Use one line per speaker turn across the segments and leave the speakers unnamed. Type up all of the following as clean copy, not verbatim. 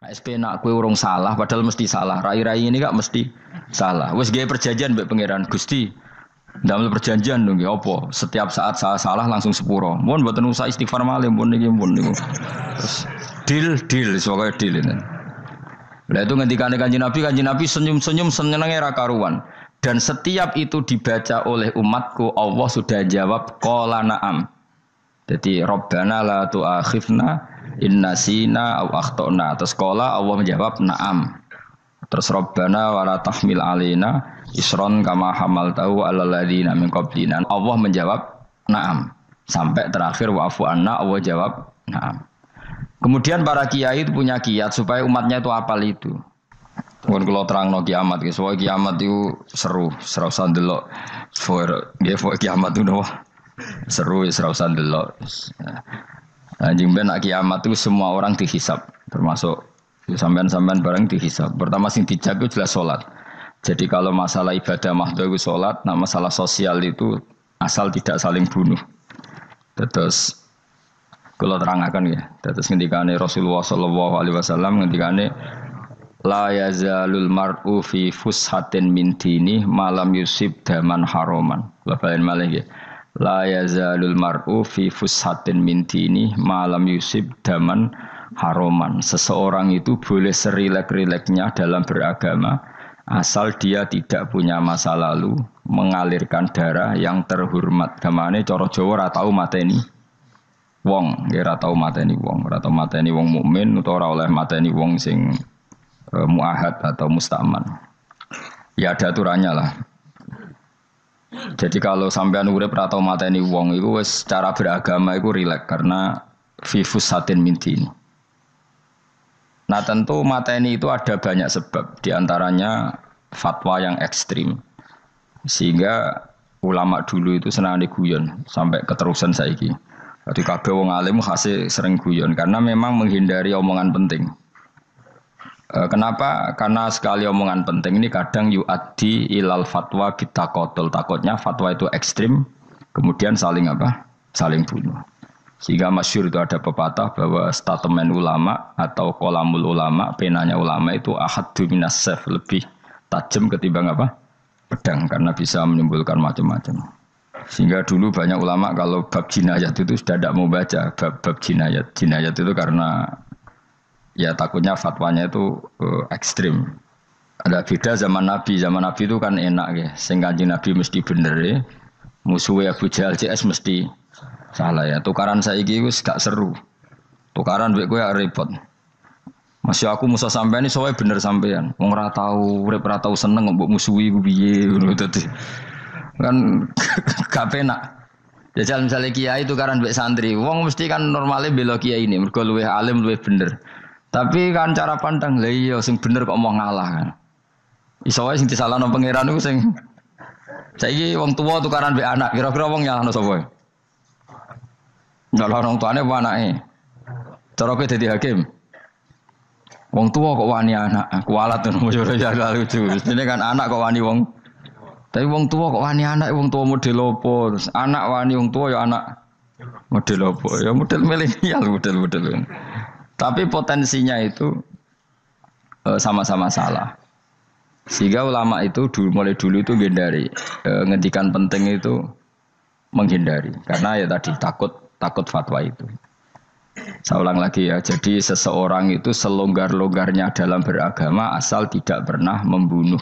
ASP nak kue urung salah, padahal mesti salah. Rai-rai ini gak mesti salah. Wes gaya perjanjian mbek pangeran Gusti. Dalam perjanjian dong, ya apa? Setiap saat saya salah langsung sepuro. Mohon buatan usaha istighfar malam, mohon nih, mohon nih. Terus deal, sebagai deal ini. Lah itu ngendikan Kanjeng Nabi senyum-senyum senengnya ra karuan. Dan setiap itu dibaca oleh umatku, Allah sudah jawab qala na'am. Jadi Rabbana la tu'akhifna in nasina aw akhtana. Terus qala Allah menjawab na'am. Terus Rabbana wa la tahmil alaina isron kama hamaltahu 'alal ladzina min qablina. Allah menjawab na'am. Sampai terakhir wa'fu anna Allah jawab na'am. Kemudian para kiai itu punya kiat supaya umatnya itu hafal itu. Mun kula terangno kiamat, soal kiamat itu seru usah ndelok. Kiamat itu nopo? Seru usah ndelok. Anjing ben kiamat itu semua orang dihisab, termasuk sampean-sampean bareng dihisab. Pertama sing dijaga jelas salat. Jadi kalau masalah ibadah mahdhah itu salat, nah masalah sosial itu asal tidak saling bunuh. Terus kalau terangkan ya, terus ngendikane Rasulullah sallallahu alaihi wasallam ngendikane la yazalul mar'u fi fushatin min dini malam yusib daman haroman. Bapak malih ya. La yazalul mar'u fi fushatin min dini malam yusib daman haroman. Seseorang itu boleh serilek-rileknya dalam beragama asal dia tidak punya masa lalu mengalirkan darah yang terhormat. Gamane cara Jawa ora tau mateni wong, ora tau mateni wong, ora tau mateni wong mukmin utawa ora oleh mateni wong sing muahad atau mustaman. Ya ada aturannya lah. Jadi kalau sampean urip ora tau mateni wong iku wis cara beragama iku rileks karena fifus satin mintin. Nah tentu mateni itu ada banyak sebab, diantaranya fatwa yang ekstrim. Sehingga ulama dulu itu senang diguyon sampai keterusan saiki. Jadi kabeh wong alim khase sering guyon karena memang menghindari omongan penting. Kenapa? Karena sekali omongan penting ini kadang yu'addi ilal fatwa bitaqatul. Takutnya fatwa itu ekstrim, kemudian saling apa? Saling bunuh. Sehingga masyhur itu ada pepatah bahwa statement ulama atau kolamul ulama, penanya ulama itu ahaddu minas sayf, lebih tajam ketimbang apa? Pedang, karena bisa menimbulkan macam-macam. Sehingga dulu banyak ulama kalau bab jinayat itu sudah tidak mau baca bab jinayat. Jinayat itu karena ya takutnya fatwanya itu ekstrim. Ada beda zaman Nabi itu kan enak ya. Sehingga Nabi mesti bener ya. Musuhnya Abu Jahal CS mesti salah ya. Tukaran saiki wis gak seru. Tukaran duit gue repot. Masih aku musuh sampean ini soalnya bener sampean. Wong ora tau urip ora tau seneng mbok musuhi ku piye ngono dadi. Kan gak penak. Jajal misalnya kiai itu karena mbek santri, wong mesti kan normalnya bela kiai ini, mergo luwih alim luwih bener. Tapi kan cara pandang lha iya sing bener kok mau ngalah kan. Iso wae sing disalahno pangeran iku sing saiki wong tuwa tukaran mbek anak, kira-kira wong nyalahno sapa? Nyalahno wong tuane apa anake? Cara kowe dadi hakim. Wong tuwa kok wani anak, kualat ngono ya lucu. Mestine kan anak kok wani wong. Tapi wong tua kok wani anak, wong tua model opo? Terus anak wani wong tua ya anak model opo? Ya model milenial, model. Tapi potensinya itu sama-sama salah. Sehingga ulama itu mulai dulu itu menghindari ngendikan penting itu menghindari. Karena ya tadi takut fatwa itu. Saya ulang lagi ya. Jadi seseorang itu selonggar-longgarnya dalam beragama asal tidak pernah membunuh.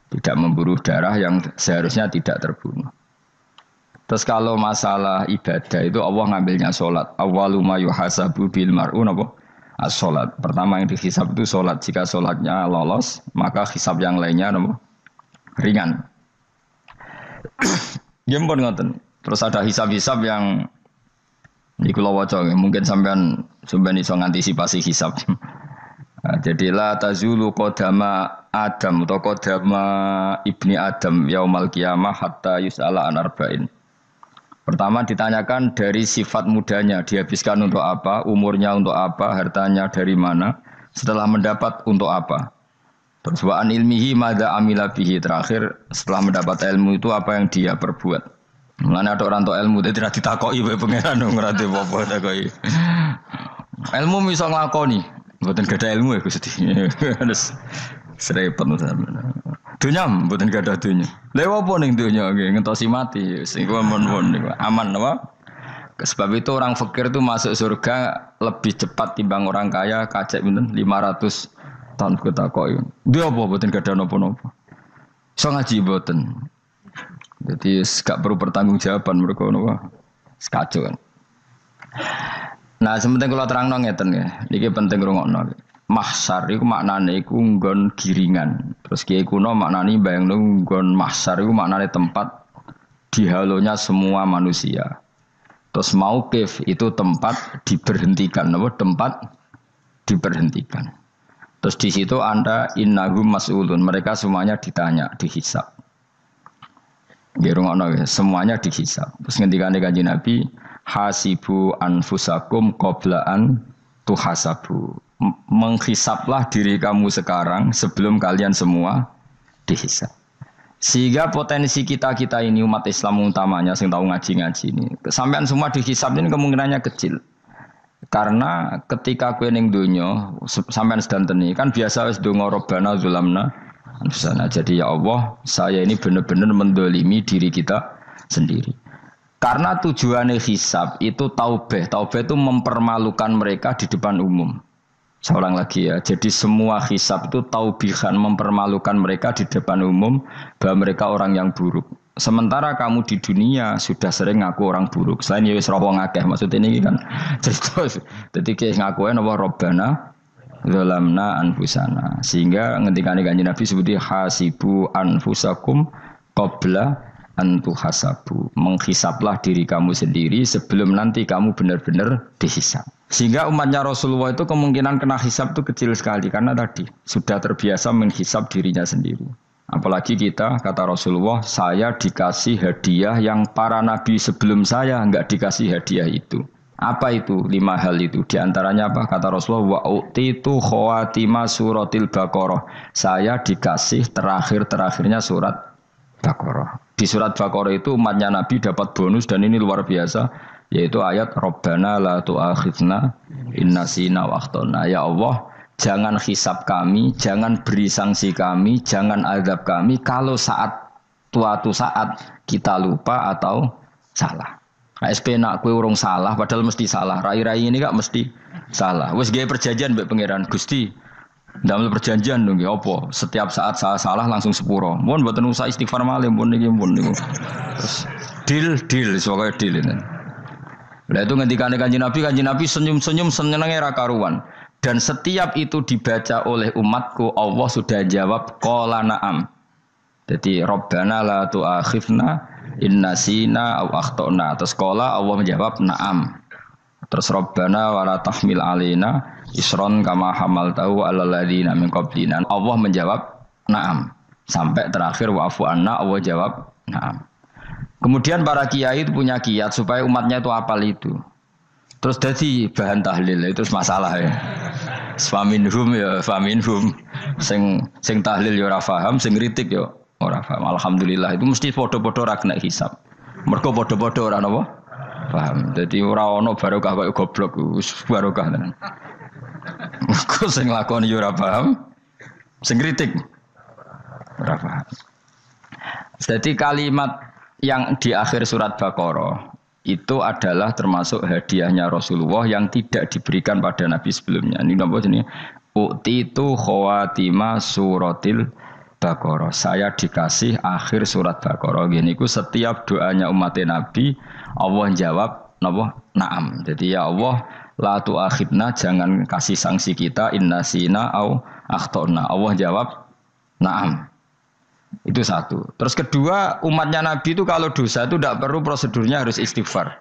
Tidak memburu darah yang seharusnya tidak terbunuh. Terus kalau masalah ibadah itu Allah ngambilnya sholat. Awwalu ma yuhasabu bil mar'u napa? As-sholat. Pertama yang dihisab itu sholat. Jika sholatnya lolos, maka hisab yang lainnya napa? Ringan. Ya pun ngoten. Terus ada hisab-hisab yang iku lho waca mungkin sampean iso ngantisipasi hisab. Nah, jadilah tazulu qadama Adam atau qadama ibni Adam yaumal qiyamah hatta yus'ala an arba'in. Pertama ditanyakan dari sifat mudanya, dihabiskan untuk apa, umurnya untuk apa, hartanya dari mana, setelah mendapat untuk apa. Terus wa an ilmihi madza amila bihi, terakhir setelah mendapat ilmu itu apa yang dia perbuat. Mulane ada orang tok ilmu tidak ditakoki wae pangeran ora apa-apa takoki. Ilmu iso nglakoni. Mboten gadah ilmu ya Gusti. Terus serepet sampean. Dunya mboten gadah dunya. Lha apa ning dunya nggih ngentosi mati. Sing mon-mon niku aman apa? Sebab itu orang fakir itu masuk surga lebih cepat timbang orang kaya kacek pinten 500 tahun ketakoki. Dia apa mboten gadah napa-napa. Iso ngaji mboten. Jadi gak perlu pertanggungjawaban mergo napa. Sekacau kan. Nah, sementing kalau terangno ngeten ya. Niki penting rungokno. Mahsyar iku maknane iku nggon giringan. Terus kiai kuno maknane bayangno nggon mahsyar iku maknane tempat dihalonya semua manusia. Terus mauqif itu tempat diberhentikan, apa tempat diberhentikan. Terus di situ Anda innahum mas'ulun, mereka semuanya ditanya, dihisab. Nggih rungokno semuanya dihisab. Terus ngendikane Kanjeng Nabi hasibu anfusakum qoblaan tuhasabu. Menghisaplah diri kamu sekarang sebelum kalian semua dihisap. Sehingga potensi kita ini umat Islam utamanya sing tahu ngaji-ngaji ini, sampean semua dihisap ini kemungkinannya kecil. Karena ketika kowe ning donya sampean sedanteni kan biasa wis donga robbana zulamna anfusana. Jadi ya Allah, saya ini benar-benar mendolimi diri kita sendiri. Karena tujuannya hisab itu taubah. Taubah itu mempermalukan mereka di depan umum. Seorang lagi ya. Jadi semua hisab itu taubihan, mempermalukan mereka di depan umum bahwa mereka orang yang buruk. Sementara kamu di dunia sudah sering ngaku orang buruk. Selain ya wis roh ngakeh maksudnya ini kan. Jadi kayak ngakuin apa Rabbana zalamna anfusana. Sehingga ngendikane Kanjeng Nabi sebuti hasibu anfusakum qabla antu hasabu, menghisaplah diri kamu sendiri sebelum nanti kamu benar-benar dihisap. Sehingga umatnya Rasulullah itu kemungkinan kena hisap itu kecil sekali karena tadi sudah terbiasa menghisap dirinya sendiri. Apalagi kita kata Rasulullah, saya dikasih hadiah yang para nabi sebelum saya enggak dikasih hadiah itu. Apa itu? 5 hal itu. Di antaranya apa? Kata Rasulullah, wa utitu khawatima suratil Baqarah. Saya dikasih terakhir-terakhirnya surat Baqarah. Di surat Baqarah itu umatnya Nabi dapat bonus dan ini luar biasa, yaitu ayat Rabbana la tu'akhidna in nasina wa akhtana. Ya Allah, jangan hisab kami, jangan beri sanksi kami, jangan azab kami kalau suatu saat kita lupa atau salah. SP nak kue urung salah padahal mesti salah. Rai-rai ini gak mesti salah. Wes gawe perjanjian mbek pangeran Gusti. Ndamel perjanjian dong ya apa? Setiap saat saya salah langsung sepuro. Mohon mboten usah istighfar malih pun niki pun niku. Terus deal sebagai deal ini. Lah itu ngendikane Kanjeng Nabi senyum-senyum senenge ra karuan. Dan setiap itu dibaca oleh umatku, Allah sudah jawab qala na'am. Jadi Rabbana la tu'akhifna in nasina aw akhtana. Terus qala Allah menjawab na'am. Terus Rabbana wa la tahmil alaina isron kama hamaltahu alal ladzina min qablina. Allah menjawab na'am. Sampai terakhir wa'fu anna, Allah jawab na'am. Kemudian para kiai itu punya kiat supaya umatnya itu hafal itu. Terus jadi bahan tahlil itu masalah ya. Faminhum ya faminhum. Sing tahlil ya ora paham, sing kritik ya ora paham. Alhamdulillah itu mesti padha-padha ra kena hisab. Mergo padha-padha ora napa? Paham. Jadi ora ono barokah kaya goblok wis barokah tenan. Mergo sing lakoni ya ora paham, sing kritik ora paham. Jadi kalimat yang di akhir surat Baqarah itu adalah termasuk hadiahnya Rasulullah yang tidak diberikan pada Nabi sebelumnya. Ini napa jenenge? Utitu khawatima suratil Baqarah. Saya dikasih akhir surat Baqarah. Gini ku setiap doanya umat Nabi Allah jawab napa? Naam. Jadi ya Allah la tu'akhidna, jangan kasih sanksi kita innasina au akhtona. Allah jawab naam. Itu satu. Terus kedua, umatnya Nabi itu kalau dosa itu tidak perlu prosedurnya harus istighfar.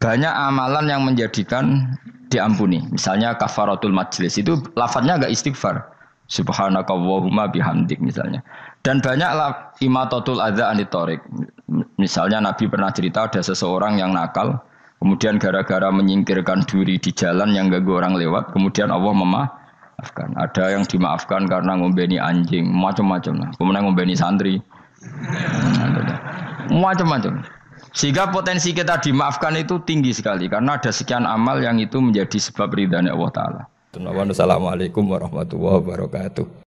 Banyak amalan yang menjadikan diampuni. Misalnya kafaratul majlis itu lafadznya enggak istighfar. Subhanakallahumma bihamdik misalnya. Dan banyaklah imatatul adza anit thoriq. Misalnya Nabi pernah cerita ada seseorang yang nakal, kemudian gara-gara menyingkirkan duri di jalan yang ganggu orang lewat, kemudian Allah memaafkan. Ada yang dimaafkan karena ngombeni anjing, macam-macam lah. Kemudian ngombeni santri, macam-macam. Sehingga potensi kita dimaafkan itu tinggi sekali karena ada sekian amal yang itu menjadi sebab ridhanya Allah Taala. Assalamualaikum warahmatullahi wabarakatuh.